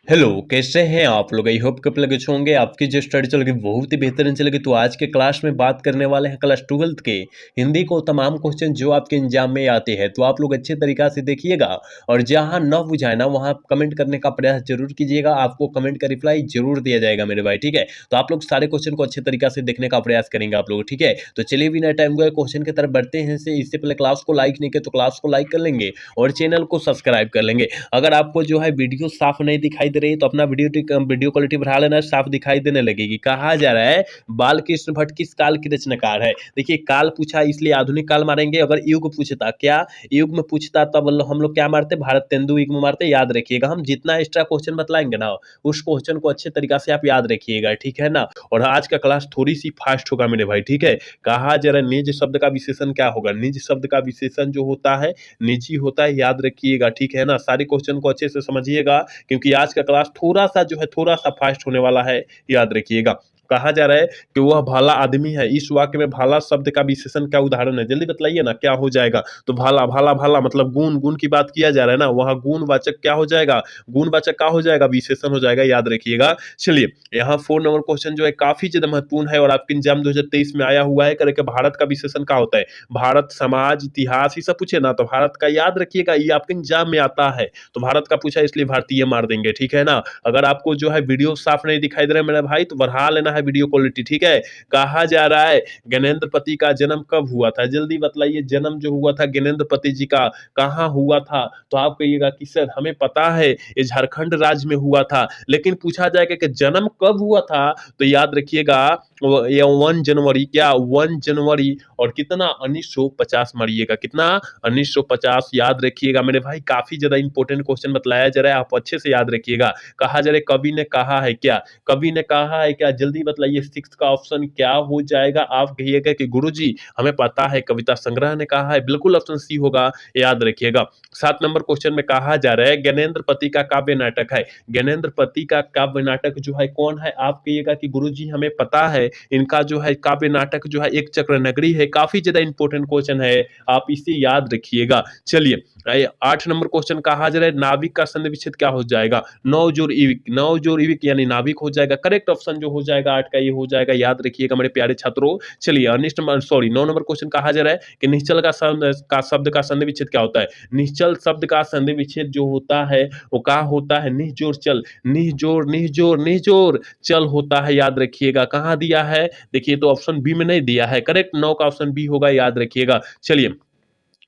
Hello, कैसे हैं आप लोग? आई होप कि आप लोग अच्छे होंगे। आपकी जो स्टडी चल रही है बहुत ही बेहतरीन चलेगी। तो आज के क्लास में बात करने वाले हैं क्लास 12th के हिंदी को तमाम क्वेश्चन जो आपके एग्जाम में आते हैं। तो आप लोग अच्छे तरीक़ा से देखिएगा और जहाँ न बुझाए ना वहाँ कमेंट करने का प्रयास जरूर कीजिएगा। आपको कमेंट का रिप्लाई जरूर दिया जाएगा मेरे भाई, ठीक है। तो आप लोग सारे क्वेश्चन को अच्छे तरीक़ा से देखने का प्रयास करेंगे आप लोग, ठीक है। तो चलिए बिना टाइम को क्वेश्चन की तरफ बढ़ते हैं। इससे पहले क्लास को लाइक नहीं किया तो क्लास को लाइक कर लेंगे और चैनल को सब्सक्राइब कर लेंगे। अगर आपको जो है वीडियो साफ नहीं दिखाई दे रही है तो अपना वीडियो क्वालिटी बढ़ा लेना, साफ दिखाई देने लगेगी। कहा जा रहा है बाल कृष्ण भट्ट किस काल के रचनाकार है। देखिए काल पूछा इसलिए आधुनिक काल मारेंगे। अगर युग पूछता, क्या युग में पूछता तब हम लोग क्या मारते, भारत तेंदु युग में मारते। याद रखिएगा, हम जितना एक्स्ट्रा क्वेश्चन बतलाएंगे ना उस क्वेश्चन को अच्छे तरीका से आप याद रखिएगा, ठीक है ना। और आज का क्लास थोड़ी सी फास्ट होगा मेरे भाई, ठीक है। कहा जा रहा है निज शब्द का विशेषण क्या होगा। निज शब्द का विशेषण जो होता है निजी होता है, याद रखिएगा, ठीक है ना। सारे क्वेश्चन को अच्छे से समझिएगा क्योंकि आज का क्लास थोड़ा सा जो है थोड़ा सा फास्ट होने वाला है, याद रखिएगा। कहा जा रहा है कि वह भाला आदमी है। इस वाक्य में भाला शब्द का विशेषण क्या उदाहरण है, जल्दी बतलाइए ना क्या हो जाएगा। तो भाला भाला भाला मतलब गुण, गुण की बात किया जा रहा है ना, वहां गुणवाचक क्या हो जाएगा, गुणवाचक क्या हो जाएगा, विशेषण हो जाएगा, याद रखिएगा। चलिए यहाँ 4 नंबर क्वेश्चन जो है काफी ज्यादा महत्वपूर्ण है और आपके एग्जाम 2023 में आया हुआ है। करके भारत का विशेषण क्या होता है, भारत समाज इतिहास ये सब पूछे ना तो भारत का याद रखिएगा, ये आपके एग्जाम में आता है। तो भारत का पूछा इसलिए भारतीय मार देंगे, ठीक है ना। अगर आपको जो है वीडियो साफ नहीं दिखाई दे रहा है मेरा भाई तो बढ़ा लेना है वीडियो क्वालिटी, ठीक है। कहा जा रहा है ज्ञानेंद्रपति का जन्म कब हुआ था, जल्दी बतलाइए। जन्म जो हुआ था ज्ञानेंद्रपति जी का कहाँ हुआ था, तो आप कहिएगा कि सर हमें पता है ये झारखंड राज्य में हुआ था, लेकिन पूछा जाएगा कि जन्म कब हुआ था तो याद रखिएगा ये 1 जनवरी, क्या 1 जनवरी और कितना 1950 मारिएगा, कितना 1950, याद रखिएगा मेरे भाई। काफी ज्यादा इंपॉर्टेंट क्वेश्चन बतलाया जा रहा है, आप अच्छे से याद रखिएगा। कहा जा रहा है कवि ने कहा है क्या, कवि ने कहा है क्या, जल्दी बतलाइए। 6 का ऑप्शन क्या हो जाएगा, आप कहिएगा कि गुरुजी हमें पता है कविता संग्रह ने कहा है, बिल्कुल ऑप्शन सी होगा, याद रखिएगा। 7 नंबर क्वेश्चन में कहा जा रहा है ज्ञानेंद्रपति का काव्य नाटक है। ज्ञानेंद्रपति का काव्य नाटक जो है कौन है, आप कहिएगा कि गुरुजी हमें पता है इनका जो है काव्य नाटक जो है एक चक्र नगरी है। काफी ज्यादा इंपॉर्टेंट क्वेश्चन है, आप इसे याद रखिएगा। चलिए 8 नंबर क्वेश्चन कहा जा रहा है नाविक का संधि विच्छेद क्या हो जाएगा, नवजोर इविक, नवजोर इविक यानी नाविक हो जाएगा। करेक्ट ऑप्शन जो हो जाएगा 8 का ये हो जाएगा, याद रखिएगा मेरे प्यारे छात्रों। चलिए 9 नंबर क्वेश्चन कहा जा रहा है कि निश्चल का शब्द का संधि विच्छेद क्या होता है। निश्चल शब्द का संधि विच्छेद जो होता है वो क्या होता है, निजोर चल, निजोर निजोर निजोर चल होता है, याद रखिएगा। कहाँ दिया है, देखिए तो ऑप्शन बी में नहीं दिया है, करेक्ट 9 का ऑप्शन बी होगा, याद रखिएगा। चलिए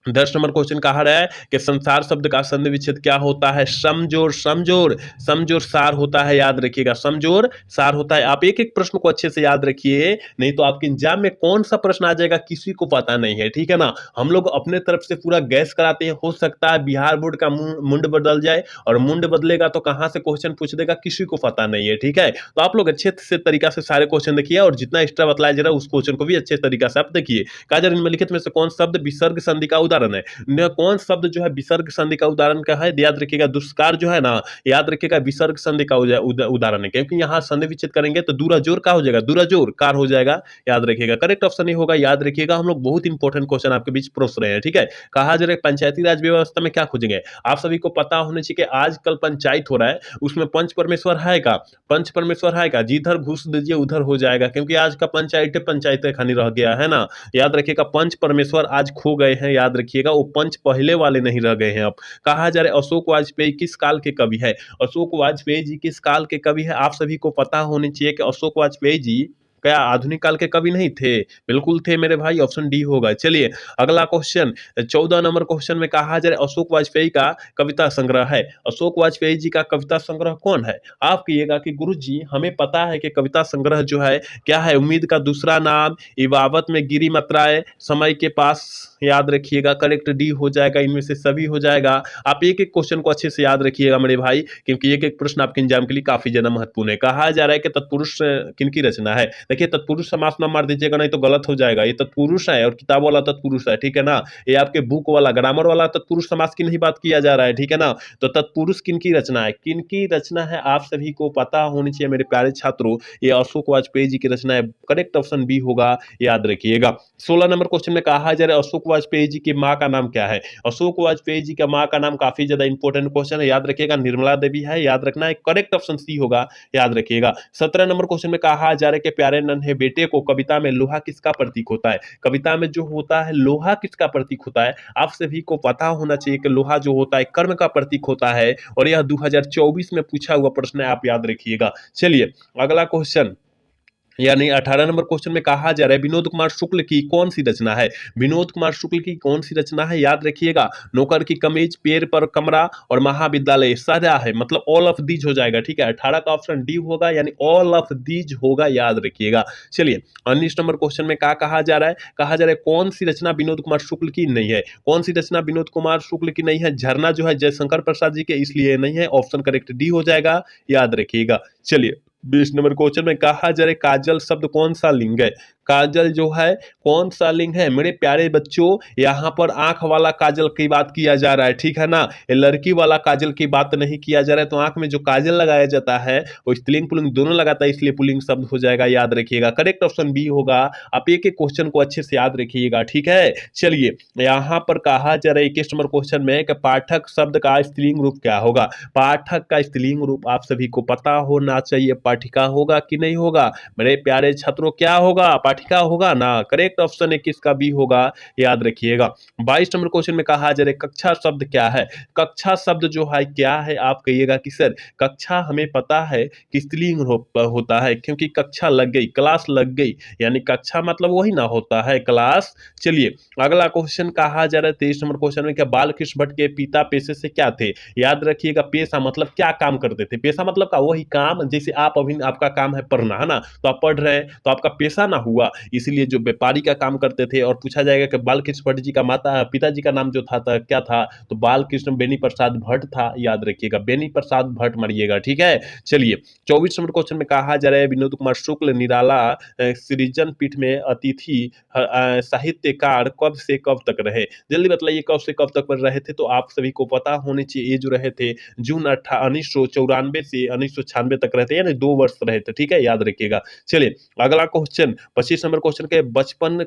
10 नंबर क्वेश्चन कहा रहा है कि संसार शब्द का संधि विच्छेद क्या होता है, समजोर समजोर समजोर सार होता है, याद रखिएगा, समजोर सार होता है। आप एक एक प्रश्न को अच्छे से याद रखिए, नहीं तो आपके एग्जाम में कौन सा प्रश्न आ जाएगा किसी को पता नहीं है, ठीक है ना। हम लोग अपने तरफ से पूरा गैस कराते हैं, हो सकता है बिहार बोर्ड का मुंड बदल जाए और मुंड बदलेगा तो कहां से क्वेश्चन पूछ देगा किसी को पता नहीं है, ठीक है। तो आप लोग अच्छे से तरीका से सारे क्वेश्चन देखिए और जितना एक्स्ट्रा बतलाया जा रहा है उस क्वेश्चन को भी अच्छे तरीका से आप देखिए। काजर निम्नलिखित में से कौन शब्द विसर्ग संधि का उदाहरण है, कौन शब्द जो है विसर्ग संधि का उदाहरण का है, याद रखिएगा दुष्कार जो है ना, याद रखिएगा विसर्ग संधि का उदाहरण है, क्योंकि यहाँ संधि विच्छेद करेंगे तो दूराजोर का हो जाएगा, दूराजोर कार हो जाएगा, याद रखिएगा। करेक्ट ऑप्शन ही होगा, याद रखिएगा। हम लोग बहुत इंपॉर्टेंट क्वेश्चन आपके बीच परोस रहे हैं, ठीक है। कहा जा रहा है पंचायती राज व्यवस्था में क्या खोजेंगे, आप सभी को पता होने चाहिए कि आजकल पंचायत हो रहा है उसमें पंच परमेश्वर है का, पंच परमेश्वर है का, जिधर घुस दीजिए उधर हो जाएगा, क्योंकि आज का पंचायत खानी रह गया है ना, याद रखिएगा। पंच परमेश्वर आज खो गए हैं, याद रखिएगा, वो पंच पहले वाले नहीं रह गए हैं अब। कहा जा रहा है अशोक वाजपेयी किस काल के कवि है, अशोक वाजपेयी जी किस काल के कवि है, आप सभी को पता होनी चाहिए कि अशोक वाजपेयी जी क्या आधुनिक काल के कवि नहीं थे, बिल्कुल थे मेरे भाई, ऑप्शन डी होगा। चलिए अगला क्वेश्चन 14 नंबर क्वेश्चन में कहा जा रहा है अशोक वाजपेयी का कविता संग्रह है, अशोक वाजपेयी जी का कविता संग्रह कौन है, आप कहिएगा कि गुरुजी हमें पता है कि कविता संग्रह जो है क्या है, उम्मीद का दूसरा नाम, इबावत में गिरी मतराए, समय के पास, याद रखिएगा। करेक्ट डी हो जाएगा, इनमें से सभी हो जाएगा। आप एक एक क्वेश्चन को अच्छे से याद रखिएगा मेरे भाई, क्योंकि एक एक प्रश्न आपके एग्जाम के लिए काफी ज्यादा महत्वपूर्ण है। कहा जा रहा है कि तत्पुरुष किनकी रचना है, देखिए देखिए तत्पुरुष समास ना मार दीजिएगा, नहीं तो गलत हो जाएगा। ये तत्पुरुष है और किताब वाला तत्पुरुष है, ठीक है ना। ये आपके बुक वाला ग्रामर वाला तत्पुरुष समास की नहीं बात किया जा रहा है, ठीक है ना। तो तत्पुरुष किनकी रचना है, किनकी रचना है, आप सभी को पता होनी चाहिए मेरे प्यारे छात्रों। ये अशोक वाजपेयी जी की रचना है। करेक्ट ऑप्शन बी होगा, याद रखिएगा। 16 नंबर क्वेश्चन में कहा जा रहा है अशोक वाजपेयी जी की माँ का नाम क्या है। अशोक वाजपेयी जी का माँ का नाम काफी ज्यादा इंपॉर्टेंट क्वेश्चन है, याद रखिएगा, निर्मला देवी है, याद रखना है। करेक्ट ऑप्शन सी होगा, याद रखिएगा। 17 नंबर क्वेश्चन में कहा जा रहा है कि प्यारे नन्हे बेटे को कविता में लोहा किसका प्रतीक होता है। कविता में जो होता है लोहा किसका प्रतीक होता है, आप सभी को पता होना चाहिए कि लोहा जो होता है कर्म का प्रतीक होता है, और यह 2024 में पूछा हुआ प्रश्न है, आप याद रखिएगा। चलिए अगला क्वेश्चन, यानी 18 नंबर क्वेश्चन में कहा जा रहा है विनोद कुमार शुक्ल की कौन सी रचना है। विनोद कुमार शुक्ल की कौन सी रचना है, याद रखिएगा। नौकर की कमीज, पैर पर कमरा और महाविद्यालय सजा है, मतलब ऑल ऑफ दीज हो जाएगा, ठीक है। 18 का ऑप्शन डी होगा, यानी ऑल ऑफ दीज होगा, याद रखिएगा। चलिए 19 नंबर क्वेश्चन में क्या कहा जा रहा है, कहा जा रहा है कौन सी रचना विनोद कुमार शुक्ल की नहीं है। कौन सी रचना विनोद कुमार शुक्ल की नहीं है, झरना जो है जयशंकर प्रसाद जी के, इसलिए नहीं है। ऑप्शन करेक्ट डी हो जाएगा, याद रखिएगा। चलिए 20 नंबर क्वेश्चन में कहा जा रहा है काजल शब्द कौन सा लिंग है। काजल जो है कौन सा लिंग है मेरे प्यारे बच्चों, यहाँ पर आंख वाला काजल की बात किया जा रहा है, ठीक है ना। ये लड़की वाला काजल की बात नहीं किया जा रहा है। तो आंख में जो काजल लगाया जाता है वो स्त्रीलिंग पुल्लिंग दोनों लगाता है, इसलिए पुल्लिंग शब्द हो जाएगा, याद रखिएगा। करेक्ट ऑप्शन बी होगा। आप एक एक क्वेश्चन को अच्छे से याद रखिएगा, ठीक है। चलिए यहाँ पर कहा जा रहा है 21 नंबर क्वेश्चन में कि पाठक शब्द का स्त्रीलिंग रूप क्या होगा। पाठक का स्त्रीलिंग रूप आप सभी को पता होना चाहिए, पाठिका होगा कि नहीं होगा मेरे प्यारे छात्रों, क्या होगा, पाठिका होगा ना। करेक्ट ऑप्शन 21 का बी होगा, याद रखिएगा। 22 नंबर क्वेश्चन में कहा जा रहा है कक्षा शब्द क्या है। कक्षा शब्द जो है क्या है, आप कहिएगा कि सर कक्षा हमें पता है कि स्त्रीलिंग होता है, क्योंकि कक्षा लग गई, क्लास लग गई, यानी कक्षा मतलब वही ना होता है, क्लास। चलिए अगला क्वेश्चन कहा जा रहा है 23 नंबर क्वेश्चन में, क्या बाल कृष्ण भट्ट के पिता पेशे से क्या थे। याद रखिएगा, पेशा मतलब क्या काम करते थे, पेशा मतलब का वही काम, जैसे आप अभी आपका काम है पढ़ना, है ना, तो आप पढ़ रहे हैं तो आपका पेशा ना हुआ, इसीलिए जो व्यापारी का काम करते थे। और पूछा जाएगा कि बालकृष्ण भट्ट जी का पिताजी का नाम जो था क्या था, तो बालकृष्ण बेनी प्रसाद भट्ट था, याद रखिएगा, बेनी प्रसाद भट्ट मारिएगा, ठीक है। चलिए 24 नंबर क्वेश्चन में कहा जा रहा है विनोद कुमार शुक्ल निराला सृजन पीठ में अतिथि साहित्यकार कब से कब तक रहे। जल्दी बताइए कब से कब तक पर रहे थे, तो आप सभी को पता होने चाहिए। ये जो रहे थे जून 1994 से 1996 तक रहते, यानी 2 वर्ष रहे थे, ठीक है, याद रखिएगा। चलिए अगला क्वेश्चन 25 नंबर क्वेश्चन के बचपन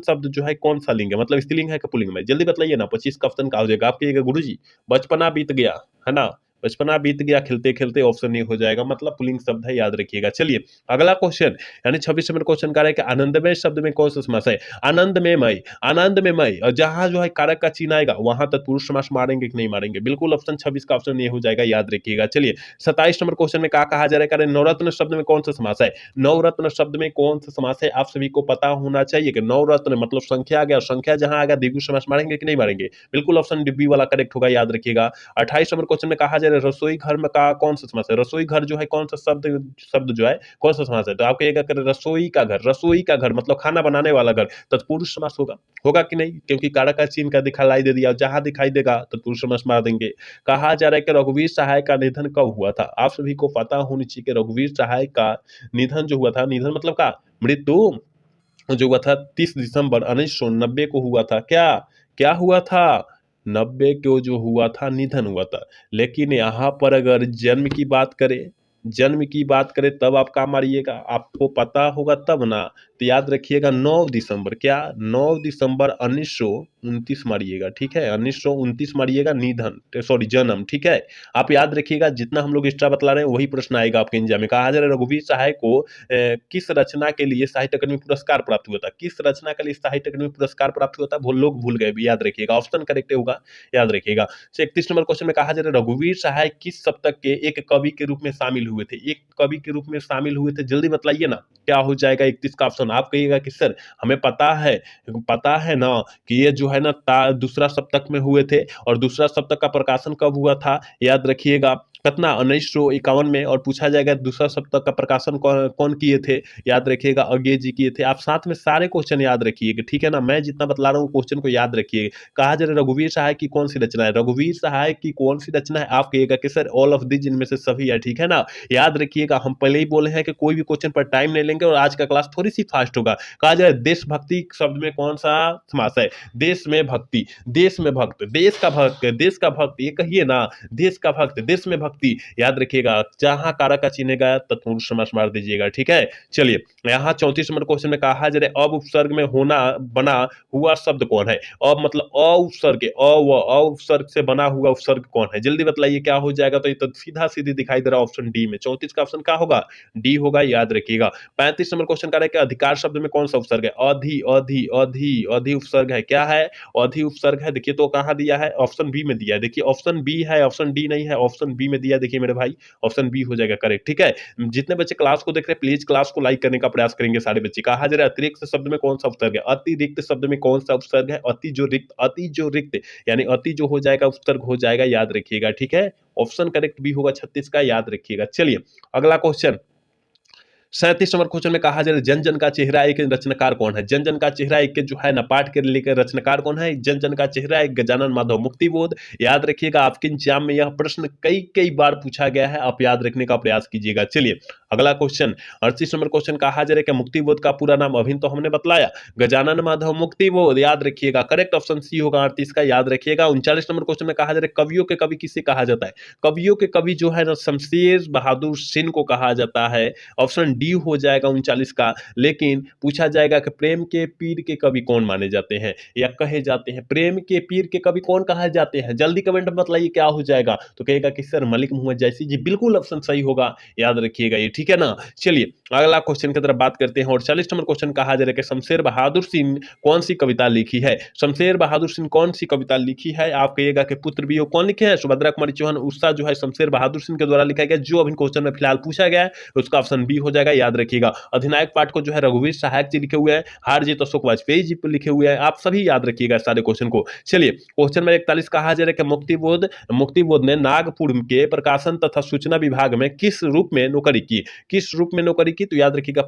शब्द जो है कौन सा लिंग है, मतलब स्त्रीलिंग है कि पुल्लिंग में, जल्दी बताइए ना। 25 का ऑप्शन का हो जाएगा, आप कहिएगा गुरुजी बचपना बीत गया, है ना, बचपना बीत गया खेलते खेलते, ऑप्शन ए हो जाएगा, मतलब पुल्लिंग शब्द है, याद रखिएगा। चलिए अगला क्वेश्चन, यानी 26 नंबर क्वेश्चन का है कि आनंदमय शब्द में कौन सा समास है। आनंद में मई, और जहां जो है कारक का चिन्ह आएगा वहां तत्पुरुष समास मारेंगे कि नहीं मारेंगे, बिल्कुल ऑप्शन 26 का ऑप्शन ये हो जाएगा, याद रखिएगा। चलिए 27 नंबर क्वेश्चन में क्या कहा जा रहा है, नवरत्न शब्द में कौन सा समास है। नवरत्न शब्द में कौन सा समास है, आप सभी को पता होना चाहिए कि नवरत्न मतलब संख्या आ गया, संख्या जहां आ गया द्विगु समास मारेंगे कि नहीं मारेंगे, बिल्कुल ऑप्शन बी वाला करेक्ट होगा, याद रखिएगा। 28 नंबर क्वेश्चन में कहा जा रहा है रसोई घर में का कौन सा समास है। रसोई घर जो है कौन सा शब्द जो है कौन सा समास है, तो आप कहिएगा कि रसोई का घर मतलब खाना बनाने वाला घर, तत्पुरुष समास होगा कि नहीं, क्योंकि कारक का चिन्ह का दिखाई दे दिया, जहां दिखाई देगा तत्पुरुष समास मार देंगे। कहा जा रहा है कि रघुवीर सहाय का निधन कब हुआ था। आप सभी को पता होनी चाहिए कि रघुवीर सहाय का निधन जो हुआ था, निधन मतलब का मृत्यु जो हुआ था 30 दिसंबर 1990 को हुआ था। क्या क्या हुआ था, 90 को जो हुआ था निधन हुआ था। लेकिन यहाँ पर अगर जन्म की बात करें तब आप क्या मारिएगा, आपको पता होगा तब ना, तो याद रखिएगा 9 दिसंबर, क्या 9 दिसंबर 1929 मारिएगा, ठीक है, 1929 मारिएगा, निधन सॉरी जन्म, ठीक है। आप याद रखिएगा, जितना हम लोग एक्स्ट्रा बतला रहे हैं वही प्रश्न आएगा आपके एग्जाम में। कहा जा रहा है रघुवीर सहाय को किस रचना के लिए साहित्य अकादमी पुरस्कार प्राप्त हुआ था। किस रचना के लिए साहित्य अकादमी पुरस्कार प्राप्त हुआ था, वो लोग भूल गए, याद रखिएगा, ऑप्शन करेक्ट होगा, याद रखिएगा। 31 नंबर क्वेश्चन में कहा जा रहा है रघुवीर सहाय किस शतक के एक कवि के रूप में शामिल हुए थे। एक कवि के रूप में शामिल हुए थे, जल्दी बतलाइए ना, क्या हो जाएगा 31 का ऑप्शन। आप कहिएगा कि सर हमें पता है ना कि ये जो है ना दूसरा सप्तक में हुए थे, और दूसरा सप्तक का प्रकाशन कब हुआ था, याद रखिएगा कितना 1951 में, और पूछा जाएगा दूसरा सप्तक का प्रकाशन कौन कौन किए थे, याद रखिएगा अज्ञे जी किए थे। आप साथ में सारे क्वेश्चन याद रखिएगा, ठीक है ना, मैं जितना बतला रहा हूँ क्वेश्चन को याद रखिए। कहा जा रहा है रघुवीर सहाय की कौन सी रचना है, रघुवीर सहाय की कौन सी रचना है, आप कहिएगा कि सर ऑल ऑफ दिस, इनमें से सभी है, ठीक है ना। याद रखिएगा, हम पहले ही बोले हैं कि कोई भी क्वेश्चन पर टाइम नहीं लेंगे और आज का क्लास थोड़ी सी फास्ट होगा। कहा जाए देशभक्ति शब्द में कौन सा समास है, देश में भक्ति, देश में भक्त, देश का भक्त, देश का भक्त, ये कहिए ना, देश का भक्त, देश में भक्ति। याद रखिएगा, जहां कारक का चिन्ह गया तत्पुरुष समास मार दीजिएगा, ठीक है। चलिए यहाँ 34 नंबर क्वेश्चन में कहा जा रहा है अब उपसर्ग में होना बना हुआ शब्द कौन है। अब मतलब अ उपसर्ग, अ उपसर्ग से बना हुआ उपसर्ग कौन है, जल्दी बताइए क्या हो जाएगा। तो ये तो सीधा सीधी दिखाई दे रहा है ऑप्शन डी में, 34 का ऑप्शन क्या होगा, डी होगा, याद रखिएगा। 35 नंबर क्वेश्चन कह रहा है कि अधिकार शब्द में कौन सा उपसर्ग है, अधि अधि अधि अधि उपसर्ग है, क्या है, अधि उपसर्ग है। देखिए तो कहाँ दिया है, ऑप्शन बी में दिया है, देखिए ऑप्शन बी है, ऑप्शन डी नहीं है, ऑप्शन बी में दिया, देखिए मेरे भाई ऑप्शन बी हो जाएगा करेक्ट, ठीक है। जितने बच्चे क्लास को देख रहे हैं प्लीज क्लास को लाइक करने का प्रयास करेंगे सारे बच्चे। कहा जा रहा है अतिरिक्त शब्द में कौन सा उपसर्ग है, अतिरिक्त शब्द में कौन सा उपसर्ग है, अति जो रिक्त, अति जो रिक्त, यानी अति जो हो जाएगा उपसर्ग हो जाएगा, याद रखिएगा, ठीक है। ऑप्शन करेक्ट बी होगा 36 का, याद रखिएगा। चलिए अगला क्वेश्चन 37 नंबर क्वेश्चन में कहा जा रहा है जन जन का चेहरा एक रचनाकार कौन है, जन जन का चेहरा एक के जो है ना पाठ के लेकर रचनाकार कौन है, जन जन का चेहरा एक गजानन माधव मुक्तिबोध। याद रखिएगा, आपके एग्जाम में यह प्रश्न कई कई बार पूछा गया है, आप याद रखने का प्रयास कीजिएगा। चलिए अगला क्वेश्चन 38 नंबर क्वेश्चन कहा जा रहा है कि मुक्तिबोध का पूरा नाम अभी तो हमने बतलाया, गजानन माधव मुक्तिबोध, याद रखिएगा करेक्ट ऑप्शन सी होगा 38 का, याद रखिएगा। 39 नंबर क्वेश्चन में कहा जा रहा है कवियों के कवि किसे कहा जाता है, कवियों के कवि जो है ना शमशेर बहादुर सिंह को कहा जाता है, ऑप्शन डी हो जाएगा 39 का। लेकिन पूछा जाएगा कि प्रेम के पीर के कवि कौन माने जाते हैं या कहे जाते हैं, प्रेम के पीर के कवि कौन कहा जाते हैं, जल्दी कमेंट में बताइए क्या हो जाएगा। तो कहेगा कि सर मलिक मोहम्मद जैसी जी, बिल्कुल ऑप्शन सही होगा, याद रखिएगा ये, ठीक है ना। चलिए अगला क्वेश्चन की तरफ बात करते हैं, और 40 नंबर क्वेश्चन कहा जा रहा है कि शमशेर बहादुर सिंह कौन सी कविता लिखी है, शमशेर बहादुर सिंह कौन सी कविता लिखी है, आप कहिएगा कि पुत्र वियोग कौन लिखे हैं, सुभद्रा कुमारी चौहान उत्साह जो है शमशेर बहादुर सिंह के द्वारा लिखा गया, जो अभी क्वेश्चन में फिलहाल पूछा गया है उसका ऑप्शन बी हो जाएगा, याद रखिएगा। अधिनायक पाठ को जो है रघुवीर सहायक जी लिखे हुए हैं, हार जीत अशोक वाजपेयी जी लिखे हुए हैं, आप सभी याद रखिएगा सारे क्वेश्चन को। चलिए क्वेश्चन में 41 कहा जा रहा है कि मुक्तिबोध ने नागपुर के प्रकाशन तथा सूचना विभाग में किस रूप में नौकरी की, किस रूप में नौकरी की, तो याद रखिएगा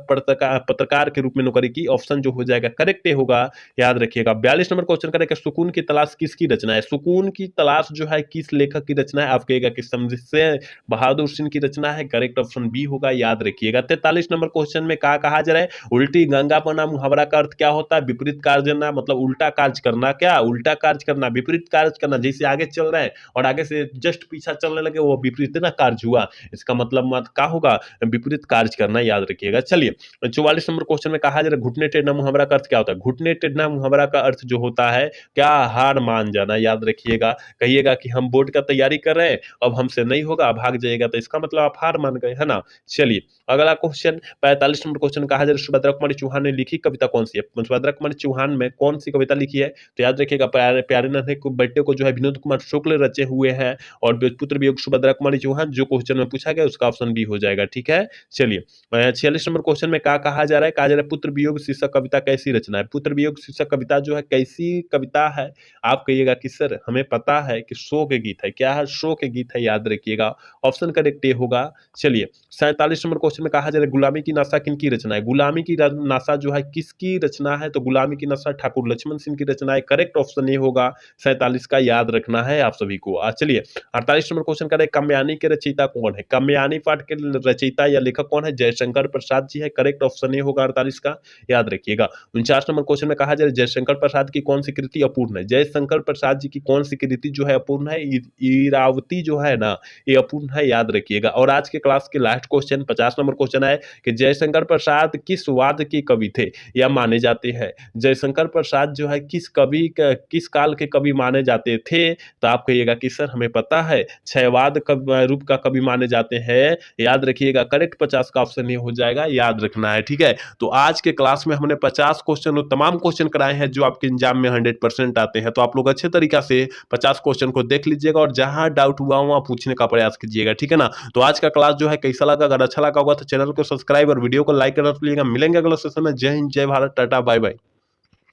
पत्रकार के रूप में नौकरी की, ऑप्शन जो हो जाएगा करेक्ट होगा, याद रखिएगा। 42 नंबर क्वेश्चन करें सुकून की तलाश किसकी रचना है, सुकून की तलाश जो है किस लेखक की रचना है, आप कहिएगा कि शमशेर बहादुर सिंह की रचना है, करेक्ट ऑप्शन बी होगा, याद रखिएगा। 43 नंबर क्वेश्चन में क्या कहा जा रहा है, उल्टी गंगा बना मुहावरा का अर्थ क्या होता है, विपरीत कार्य करना, मतलब उल्टा कार्य करना, क्या उल्टा कार्य करना, विपरीत कार्य करना, जैसे आगे चल रहा है और आगे से जस्ट पीछा चलने लगे वो विपरीत ना कार्य हुआ, इसका मतलब मत क्या होगा, विपरीत कार्य करना, याद रखिएगा। चलिए 44 नंबर क्वेश्चन में कहा जा रहा है घुटने टेढ़ना मुहावरा का अर्थ क्या होता है, घुटने टेढ़ना मुहावरा का अर्थ जो होता है क्या, हार मान जाना, याद रखिएगा। कहिएगा कि हम बोर्ड का तैयारी कर रहे हैं अब हमसे नहीं होगा, भाग जाएगा, तो इसका मतलब आप हार मान गए, है ना। चलिए अगला क्वेश्चन 45 नंबर क्वेश्चन कहा जा रहा है सुभद्रा कुमारी चौहान ने लिखी कविता कौन सी है, सुभद्रा कुमारी चौहान में कौन सी कविता लिखी है, तो याद रखिएगा प्यारे प्यारे नन्हे को बेटे को जो है विनोद कुमार शुक्ल रचे हुए हैं, और पुत्र वियोग सुभद्रा कुमारी चौहान, जो क्वेश्चन में पूछा गया उसका ऑप्शन बी हो जाएगा, ठीक है। चलिए 46 नंबर क्वेश्चन में क्या कहा जा रहा है, कहा जा रहा है पुत्र वियोग शीर्षक कविता कैसी रचना है, पुत्र वियोग शीर्षक कविता जो है कैसी कविता है, आप कहिएगा कि सर हमें पता है कि शो के गीत है, क्या है, शो के गीत है, याद रखिएगा, ऑप्शन करेक्ट होगा। चलिए 47 नंबर क्वेश्चन में कहा जा रहा है गुलामी की नासा किनकी रचना है, गुलामी की नासा जो है किसकी रचना है, तो गुलामी की नासा ठाकुर लक्ष्मण सिंह की रचना है, करेक्ट ऑप्शन ये होगा 47 का, याद रखना है आप सभी को। चलिए 48 नंबर क्वेश्चन कर रहे कामयानी के रचयिता कौन है, कामयानी पाठ के रचयिता या लेखक कौन है, जयशंकर प्रसाद जी है, करेक्ट ऑप्शन ये होगा 48 का, याद रखिएगा। 49 नंबर क्वेश्चन में कहा जा रहा है जयशंकर प्रसाद की कौन सी कृति अपूर्ण है, जयशंकर प्रसाद जी की कौन सी कृति जो है अपूर्ण है, इरावती जो है ना ये अपूर्ण है, याद रखिएगा। और आज के क्लास के लास्ट क्वेश्चन 50 नंबर क्वेश्चन है कि जयशंकर प्रसाद किस वाद के कवि थे या माने जाते हैं, जयशंकर प्रसाद जो है किस काल के कवि माने जाते थे, तो आप कहिएगा कि सर हमें पता है क्षयवाद रूप का कवि माने जाते हैं, याद रखिएगा, करेक्ट 50 का ऑप्शन ये हो जाएगा, याद रखना है, ठीक है। तो आज के क्लास में हमने 50 क्वेश्चन और तमाम क्वेश्चन कराए हैं जो आपके एग्जाम में 100% आते हैं, तो आप लोग अच्छे तरीका से 50 क्वेश्चन को देख लीजिएगा और जहां डाउट हुआ वहां पूछने का प्रयास कीजिएगा, ठीक है ना। तो आज का क्लास जो है कैसा लगा, अगर अच्छा लगा होगा तो चैनल को सब्सक्राइब और वीडियो को लाइक कर लीजिएगा। मिलेंगे अगले सेशन में, जय हिंद, जय भारत, टाटा, बाय बाय।